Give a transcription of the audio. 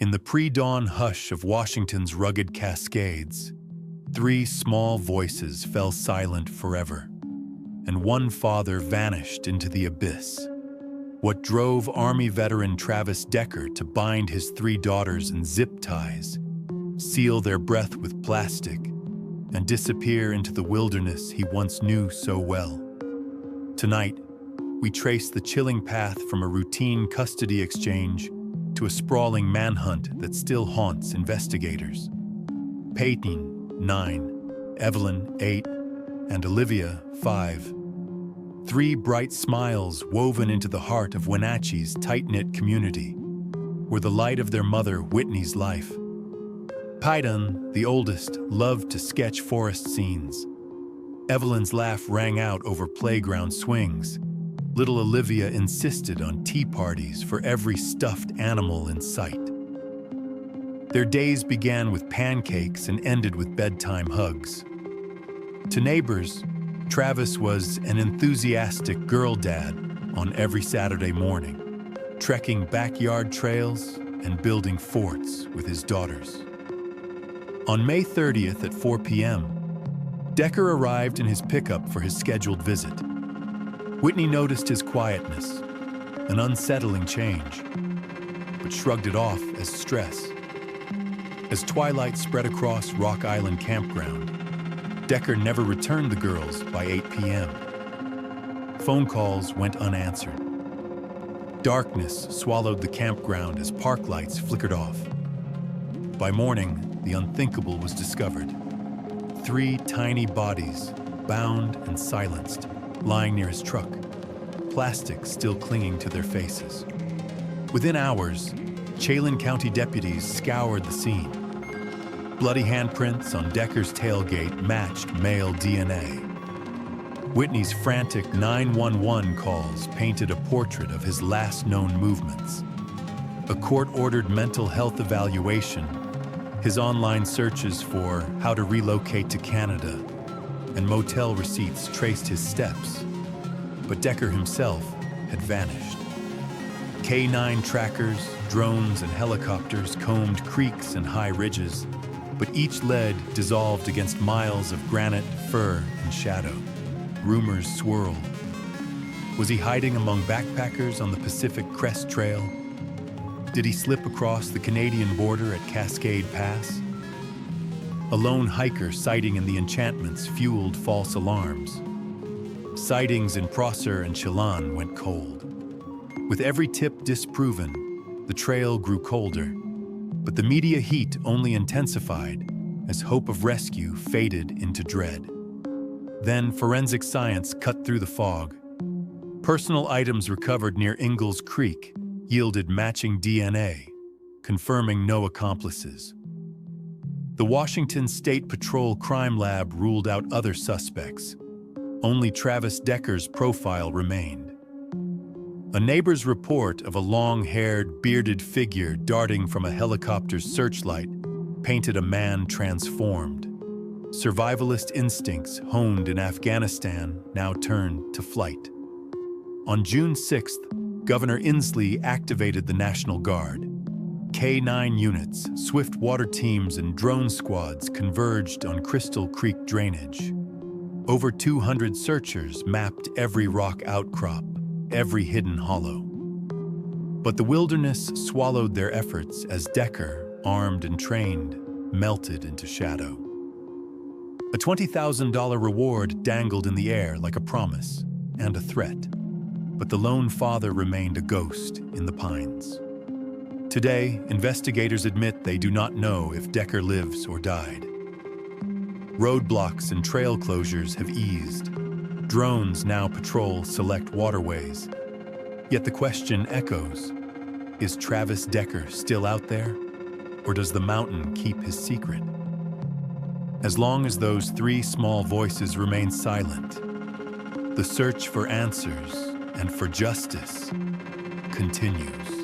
In the pre-dawn hush of Washington's rugged Cascades, 3 small voices fell silent forever, and one father vanished into the abyss. What drove Army veteran Travis Decker to bind his 3 daughters in zip ties, seal their breath with plastic, and disappear into the wilderness he once knew so well. Tonight, we trace the chilling path from a routine custody exchange to a sprawling manhunt that still haunts investigators. Paityn, 9, Evelyn, 8, and Olivia, 5. 3 bright smiles woven into the heart of Wenatchee's tight-knit community were the light of their mother Whitney's life. Paityn, the oldest, loved to sketch forest scenes. Evelyn's laugh rang out over playground swings. Little Olivia insisted on tea parties for every stuffed animal in sight. Their days began with pancakes and ended with bedtime hugs. To neighbors, Travis was an enthusiastic girl dad on every Saturday morning, trekking backyard trails and building forts with his daughters. On May 30th at 4 p.m., Decker arrived in his pickup for his scheduled visit. Whitney noticed his quietness, an unsettling change, but shrugged it off as stress. As twilight spread across Rock Island Campground, Decker never returned the girls by 8 p.m. Phone calls went unanswered. Darkness swallowed the campground as park lights flickered off. By morning, the unthinkable was discovered. 3 tiny bodies, bound and silenced, lying near his truck, plastic still clinging to their faces. Within hours, Chelan County deputies scoured the scene. Bloody handprints on Decker's tailgate matched male DNA. Whitney's frantic 911 calls painted a portrait of his last known movements. A court-ordered mental health evaluation, his online searches for how to relocate to Canada, and motel receipts traced his steps. But Decker himself had vanished. K9 trackers, drones, and helicopters combed creeks and high ridges, but each lead dissolved against miles of granite, fir, and shadow. Rumors swirled. Was he hiding among backpackers on the Pacific Crest Trail? Did he slip across the Canadian border at Cascade Pass? A lone hiker sighting in the enchantments fueled false alarms. Sightings in Prosser and Chelan went cold. With every tip disproven, the trail grew colder, but the media heat only intensified as hope of rescue faded into dread. Then forensic science cut through the fog. Personal items recovered near Ingalls Creek yielded matching DNA, confirming no accomplices. The Washington State Patrol Crime Lab ruled out other suspects. Only Travis Decker's profile remained. A neighbor's report of a long-haired, bearded figure darting from a helicopter's searchlight painted a man transformed. Survivalist instincts honed in Afghanistan now turned to flight. On June 6th, Governor Inslee activated the National Guard. K9 units, swift water teams, and drone squads converged on Crystal Creek drainage. Over 200 searchers mapped every rock outcrop, every hidden hollow. But the wilderness swallowed their efforts as Decker, armed and trained, melted into shadow. A $20,000 reward dangled in the air like a promise and a threat. But the lone father remained a ghost in the pines. Today, investigators admit they do not know if Decker lives or died. Roadblocks and trail closures have eased. Drones now patrol select waterways. Yet the question echoes, is Travis Decker still out there? Or does the mountain keep his secret? As long as those 3 small voices remain silent, the search for answers and for justice continues.